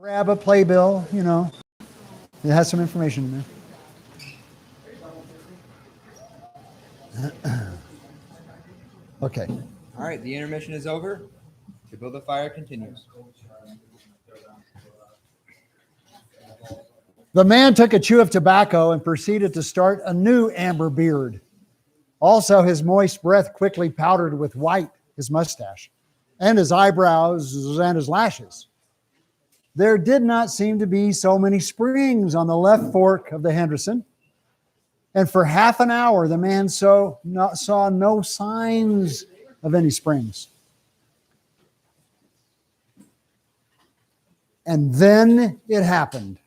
Grab a playbill, it has some information in there. Okay. All right, the intermission is over. To Build a Fire continues. The man took a chew of tobacco and proceeded to start a new amber beard. Also, his moist breath quickly powdered with white his mustache, and his eyebrows and his lashes. There did not seem to be so many springs on the left fork of the Henderson, and for half an hour the man saw no signs of any springs. And then it happened.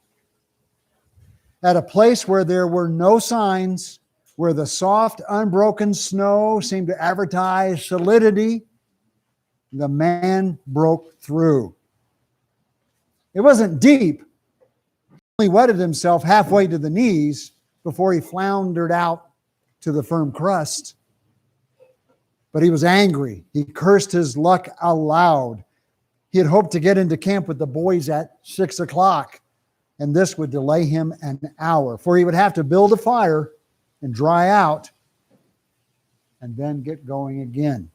At a place where there were no signs, where the soft, unbroken snow seemed to advertise solidity, the man broke through. It wasn't deep. He only wetted himself halfway to the knees before he floundered out to the firm crust. But he was angry. He cursed his luck aloud. He had hoped to get into camp with the boys at 6 o'clock, and this would delay him an hour, for he would have to build a fire and dry out and then get going again.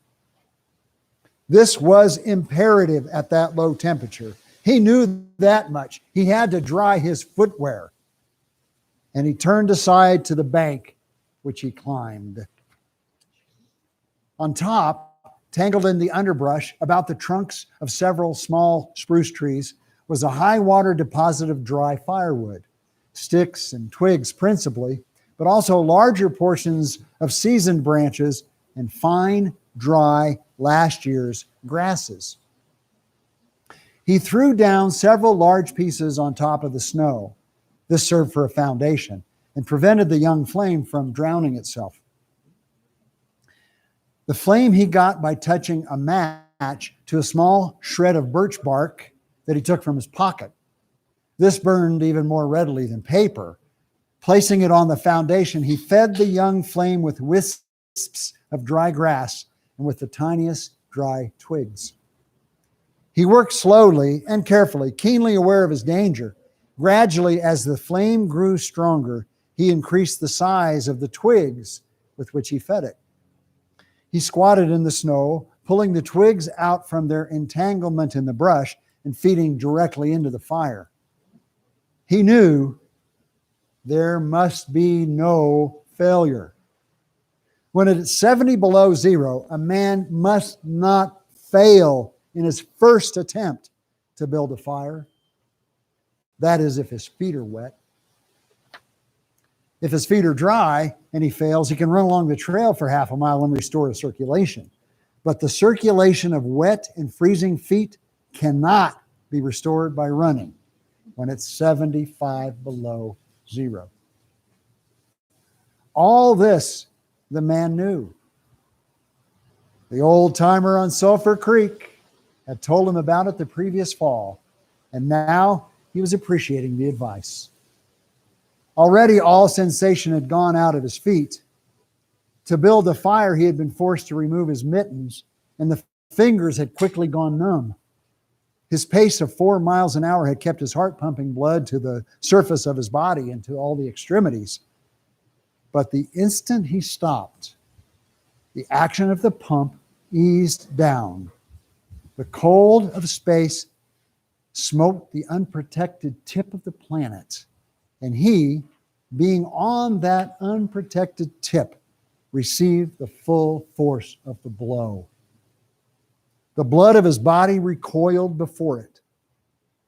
This was imperative at that low temperature. He knew that much. He had to dry his footwear. And he turned aside to the bank, which he climbed. On top, tangled in the underbrush about the trunks of several small spruce trees, was a high water deposit of dry firewood, sticks and twigs principally, but also larger portions of seasoned branches and fine, dry, last year's grasses. He threw down several large pieces on top of the snow. This served for a foundation and prevented the young flame from drowning itself. The flame he got by touching a match to a small shred of birch bark that he took from his pocket. This burned even more readily than paper. Placing it on the foundation, he fed the young flame with wisps of dry grass and with the tiniest dry twigs. He worked slowly and carefully, keenly aware of his danger. Gradually, as the flame grew stronger, he increased the size of the twigs with which he fed it. He squatted in the snow, pulling the twigs out from their entanglement in the brush and feeding directly into the fire. He knew there must be no failure. When it's 70 below zero, a man must not fail in his first attempt to build a fire. That is, if his feet are wet. If his feet are dry and he fails, he can run along the trail for half a mile and restore the circulation. But the circulation of wet and freezing feet cannot be restored by running when it's 75 below zero. All this the man knew. The old timer on Sulphur Creek had told him about it the previous fall, and now he was appreciating the advice. Already all sensation had gone out of his feet. To build the fire, he had been forced to remove his mittens, and the fingers had quickly gone numb. His pace of 4 miles an hour had kept his heart pumping blood to the surface of his body and to all the extremities. But the instant he stopped, the action of the pump eased down. The cold of space smote the unprotected tip of the planet, and he, being on that unprotected tip, received the full force of the blow. The blood of his body recoiled before it.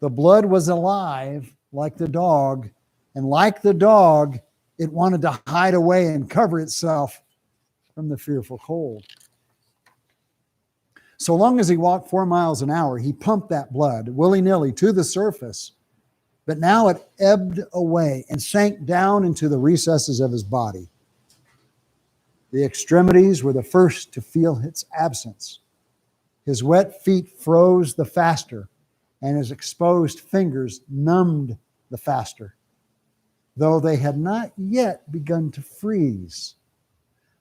The blood was alive like the dog, and like the dog, it wanted to hide away and cover itself from the fearful cold. So long as he walked 4 miles an hour, he pumped that blood willy-nilly to the surface, but now it ebbed away and sank down into the recesses of his body. The extremities were the first to feel its absence. His wet feet froze the faster, and his exposed fingers numbed the faster, though they had not yet begun to freeze.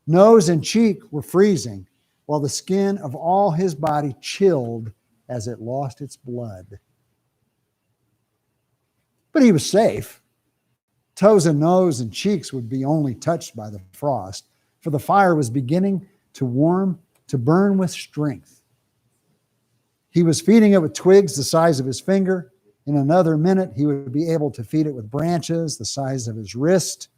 Nose and cheek were freezing, while the skin of all his body chilled as it lost its blood. But he was safe. Toes and nose and cheeks would be only touched by the frost, for the fire was beginning to warm, to burn with strength. He was feeding it with twigs the size of his finger. In another minute, he would be able to feed it with branches the size of his wrist.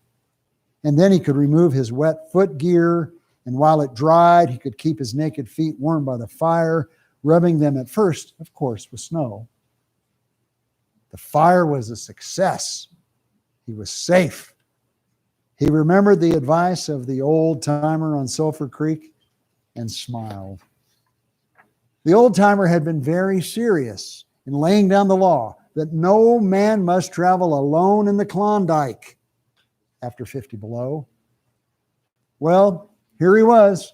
And then he could remove his wet foot gear, and while it dried, he could keep his naked feet warm by the fire, rubbing them at first, of course, with snow. The fire was a success. He was safe. He remembered the advice of the old timer on Sulphur Creek and smiled. The old timer had been very serious in laying down the law that no man must travel alone in the Klondike after 50 below. Well, here he was.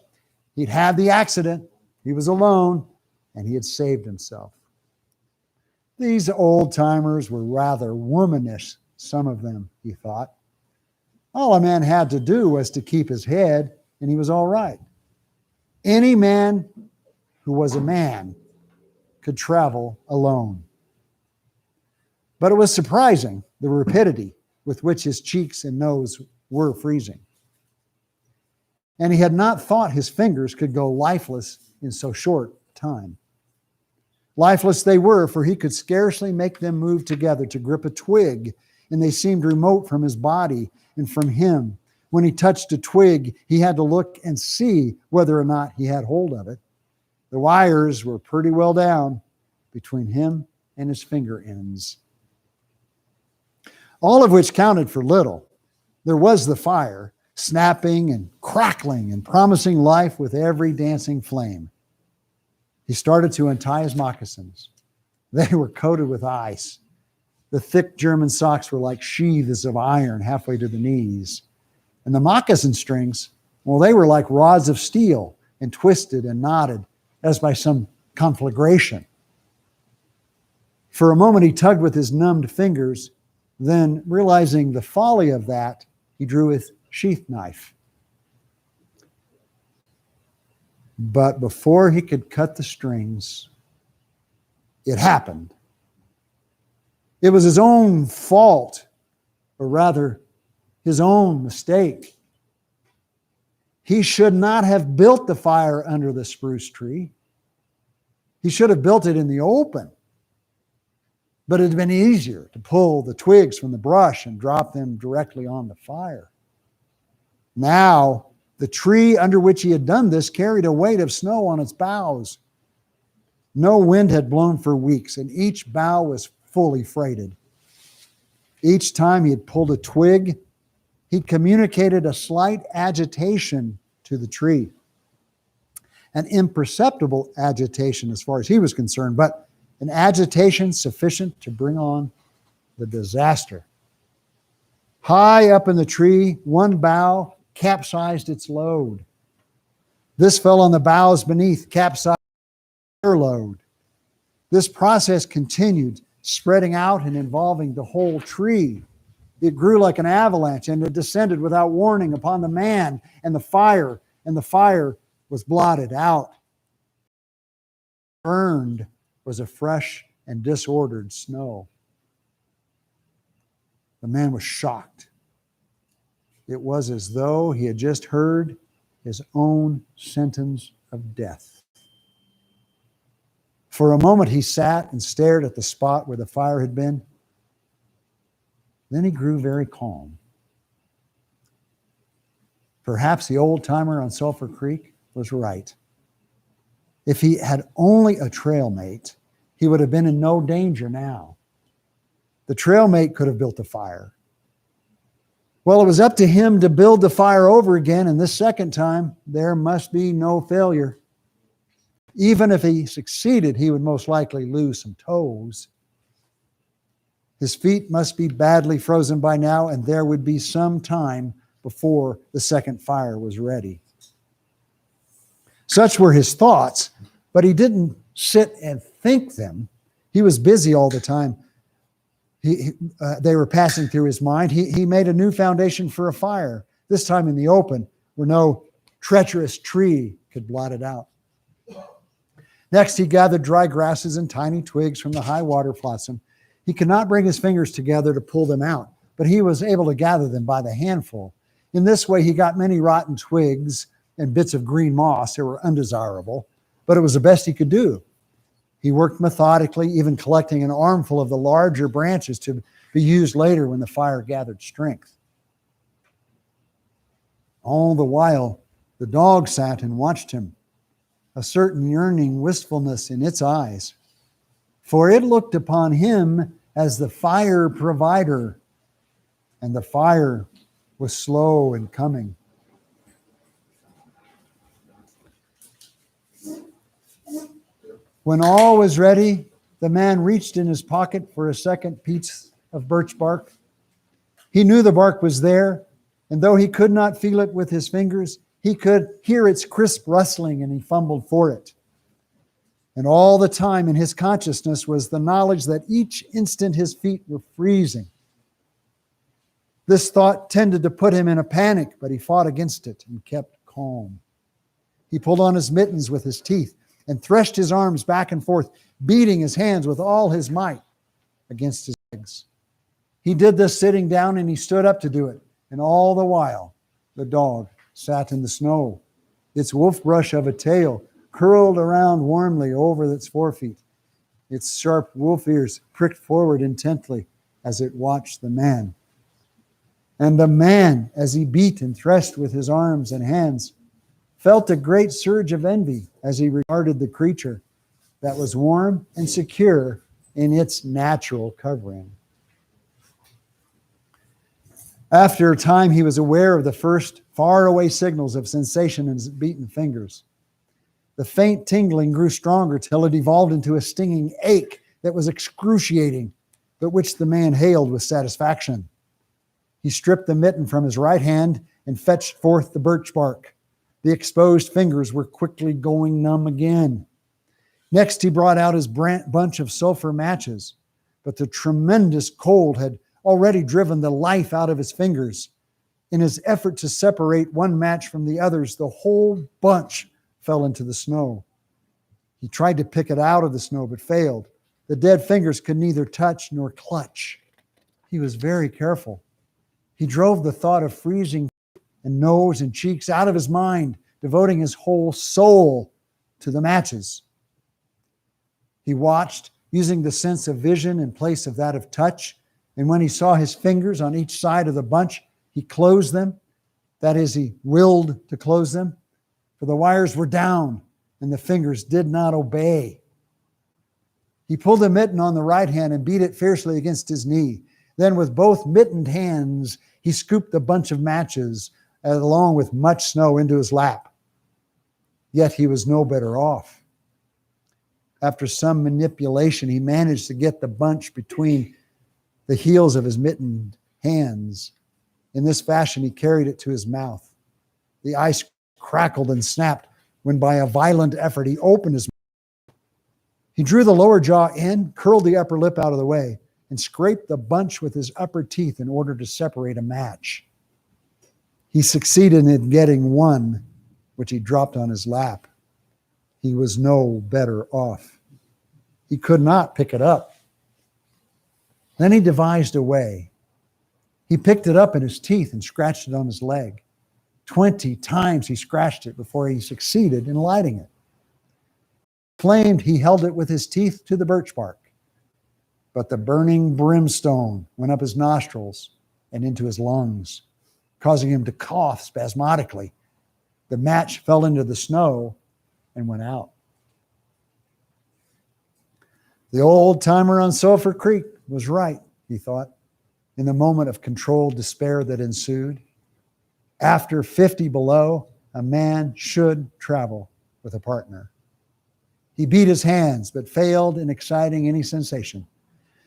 He'd had the accident. He was alone, and he had saved himself. These old timers were rather womanish, some of them, he thought. All a man had to do was to keep his head, and he was all right. Any man who was a man could travel alone. But it was surprising, the rapidity with which his cheeks and nose were freezing. And he had not thought his fingers could go lifeless in so short time. Lifeless they were, for he could scarcely make them move together to grip a twig, and they seemed remote from his body and from him. When he touched a twig, he had to look and see whether or not he had hold of it. The wires were pretty well down between him and his finger ends. All of which counted for little. There was the fire, snapping and crackling and promising life with every dancing flame. He started to untie his moccasins. They were coated with ice. The thick German socks were like sheaths of iron halfway to the knees. And the moccasin strings, well, they were like rods of steel and twisted and knotted as by some conflagration. For a moment, he tugged with his numbed fingers. Then, realizing the folly of that, he drew his sheath knife. But before he could cut the strings, it happened. It was his own fault, or rather, his own mistake. He should not have built the fire under the spruce tree. He should have built it in the open. But it had been easier to pull the twigs from the brush and drop them directly on the fire. Now, the tree under which he had done this carried a weight of snow on its boughs. No wind had blown for weeks, and each bough was fully freighted. Each time he had pulled a twig, he communicated a slight agitation to the tree. An imperceptible agitation as far as he was concerned, but an agitation sufficient to bring on the disaster. High up in the tree, one bough capsized its load. This fell on the boughs beneath, capsized their load. This process continued, spreading out and involving the whole tree. It grew like an avalanche, and it descended without warning upon the man and the fire was blotted out. Burned was a fresh and disordered snow. The man was shocked. It was as though he had just heard his own sentence of death. For a moment he sat and stared at the spot where the fire had been. Then he grew very calm. Perhaps the old timer on Sulphur Creek was right. If he had only a trail mate, he would have been in no danger now. The trail mate could have built the fire. Well, it was up to him to build the fire over again, and this second time, there must be no failure. Even if he succeeded, he would most likely lose some toes. His feet must be badly frozen by now, and there would be some time before the second fire was ready. Such were his thoughts, but he didn't sit and think them. He was busy all the time. They were passing through his mind. He made a new foundation for a fire, this time in the open, where no treacherous tree could blot it out. Next, he gathered dry grasses and tiny twigs from the high water flotsam. He could not bring his fingers together to pull them out, but he was able to gather them by the handful. In this way, he got many rotten twigs and bits of green moss that were undesirable, but it was the best he could do. He worked methodically, even collecting an armful of the larger branches to be used later when the fire gathered strength. All the while, the dog sat and watched him, a certain yearning wistfulness in its eyes, for it looked upon him as the fire provider, and the fire was slow in coming. When all was ready, the man reached in his pocket for a second piece of birch bark. He knew the bark was there, and though he could not feel it with his fingers, he could hear its crisp rustling, and he fumbled for it. And all the time in his consciousness was the knowledge that each instant his feet were freezing. This thought tended to put him in a panic, but he fought against it and kept calm. He pulled on his mittens with his teeth and threshed his arms back and forth, beating his hands with all his might against his legs. He did this sitting down, and he stood up to do it. And all the while, the dog sat in the snow, its wolf brush of a tail curled around warmly over its forefeet, its sharp wolf ears pricked forward intently as it watched the man. And the man, as he beat and threshed with his arms and hands, felt a great surge of envy as he regarded the creature that was warm and secure in its natural covering. After a time, he was aware of the first faraway signals of sensation in his beaten fingers. The faint tingling grew stronger till it evolved into a stinging ache that was excruciating, but which the man hailed with satisfaction. He stripped the mitten from his right hand and fetched forth the birch bark. The exposed fingers were quickly going numb again. Next, he brought out his bunch of sulfur matches, but the tremendous cold had already driven the life out of his fingers. In his effort to separate one match from the others, the whole bunch fell into the snow. He tried to pick it out of the snow, but failed. The dead fingers could neither touch nor clutch. He was very careful. He drove the thought of freezing and nose and cheeks out of his mind, devoting his whole soul to the matches. He watched, using the sense of vision in place of that of touch, and when he saw his fingers on each side of the bunch, he closed them. That is, he willed to close them, for the wires were down and the fingers did not obey. He pulled the mitten on the right hand and beat it fiercely against his knee. Then with both mittened hands, he scooped the bunch of matches along with much snow into his lap. Yet he was no better off. After some manipulation, he managed to get the bunch between the heels of his mittened hands. In this fashion, he carried it to his mouth. The ice crackled and snapped when by a violent effort he opened his mouth. He drew the lower jaw in, curled the upper lip out of the way, and scraped the bunch with his upper teeth in order to separate a match. He succeeded in getting one, which he dropped on his lap. He was no better off. He could not pick it up. Then he devised a way. He picked it up in his teeth and scratched it on his leg. 20 times he scratched it before he succeeded in lighting it. Flamed, he held it with his teeth to the birch bark. But the burning brimstone went up his nostrils and into his lungs, causing him to cough spasmodically. The match fell into the snow and went out. The old timer on Sulphur Creek was right, he thought, in the moment of controlled despair that ensued. After 50 below, a man should travel with a partner. He beat his hands, but failed in exciting any sensation.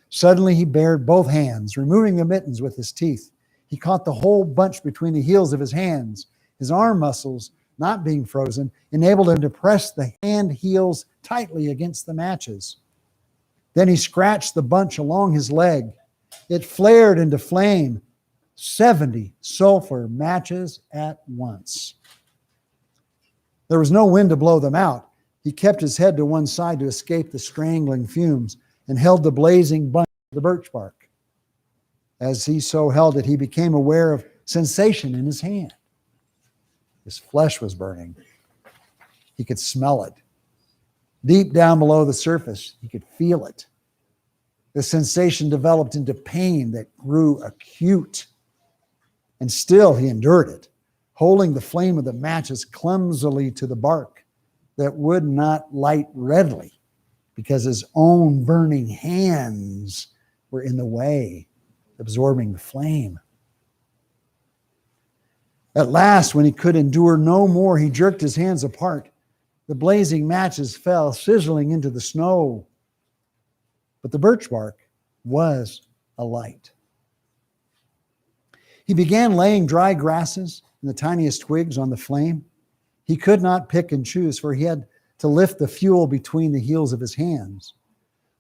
Suddenly he bared both hands, removing the mittens with his teeth. He caught the whole bunch between the heels of his hands. His arm muscles, not being frozen, enabled him to press the hand heels tightly against the matches. Then he scratched the bunch along his leg. It flared into flame. 70 sulfur matches at once. There was no wind to blow them out. He kept his head to one side to escape the strangling fumes and held the blazing bunch the birch bark. As he so held it, he became aware of sensation in his hand. His flesh was burning. He could smell it. Deep down below the surface, he could feel it. The sensation developed into pain that grew acute. And still he endured it, holding the flame of the matches clumsily to the bark that would not light readily because his own burning hands were in the way, absorbing the flame. At last, when he could endure no more, he jerked his hands apart. The blazing matches fell sizzling into the snow. But the birch bark was alight. He began laying dry grasses and the tiniest twigs on the flame. He could not pick and choose, for he had to lift the fuel between the heels of his hands.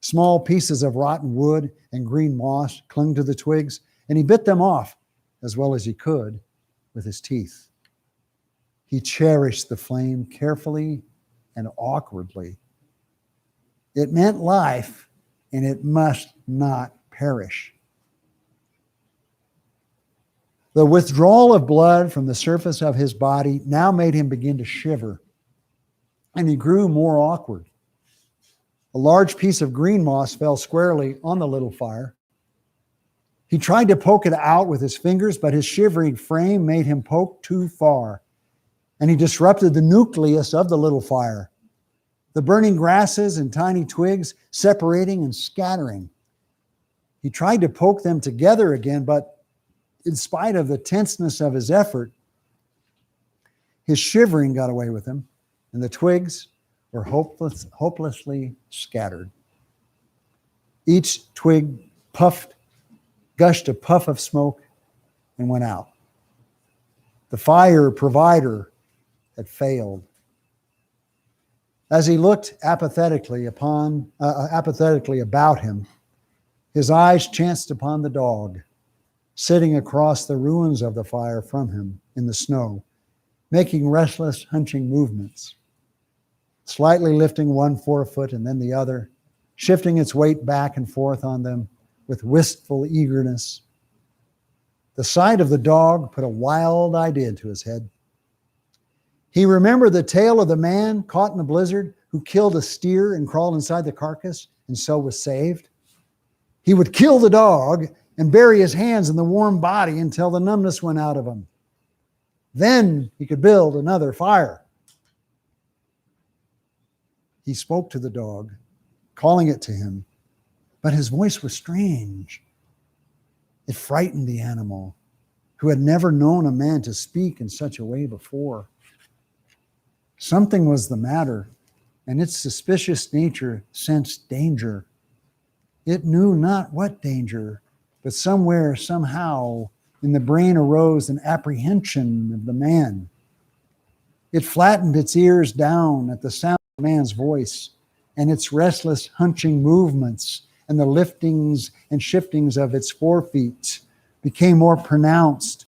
Small pieces of rotten wood and green moss clung to the twigs, and he bit them off as well as he could with his teeth. He cherished the flame carefully and awkwardly. It meant life, and it must not perish. The withdrawal of blood from the surface of his body now made him begin to shiver, and he grew more awkward. A large piece of green moss fell squarely on the little fire. He tried to poke it out with his fingers, but his shivering frame made him poke too far, and he disrupted the nucleus of the little fire. The burning grasses and tiny twigs separating and scattering. He tried to poke them together again, but in spite of the tenseness of his effort, his shivering got away with him, and the twigs were hopelessly scattered. Each twig gushed a puff of smoke, and went out. The fire provider had failed. As he looked apathetically about him, his eyes chanced upon the dog, sitting across the ruins of the fire from him in the snow, making restless, hunching movements, slightly lifting one forefoot and then the other, shifting its weight back and forth on them with wistful eagerness. The sight of the dog put a wild idea into his head. He remembered the tale of the man caught in a blizzard who killed a steer and crawled inside the carcass and so was saved. He would kill the dog and bury his hands in the warm body until the numbness went out of him. Then he could build another fire. He spoke to the dog, calling it to him, but his voice was strange. It frightened the animal, who had never known a man to speak in such a way before. Something was the matter, and its suspicious nature sensed danger. It knew not what danger, but somewhere, somehow, in the brain arose an apprehension of the man. It flattened its ears down at the sound of the man's voice, and its restless, hunching movements and the liftings and shiftings of its forefeet became more pronounced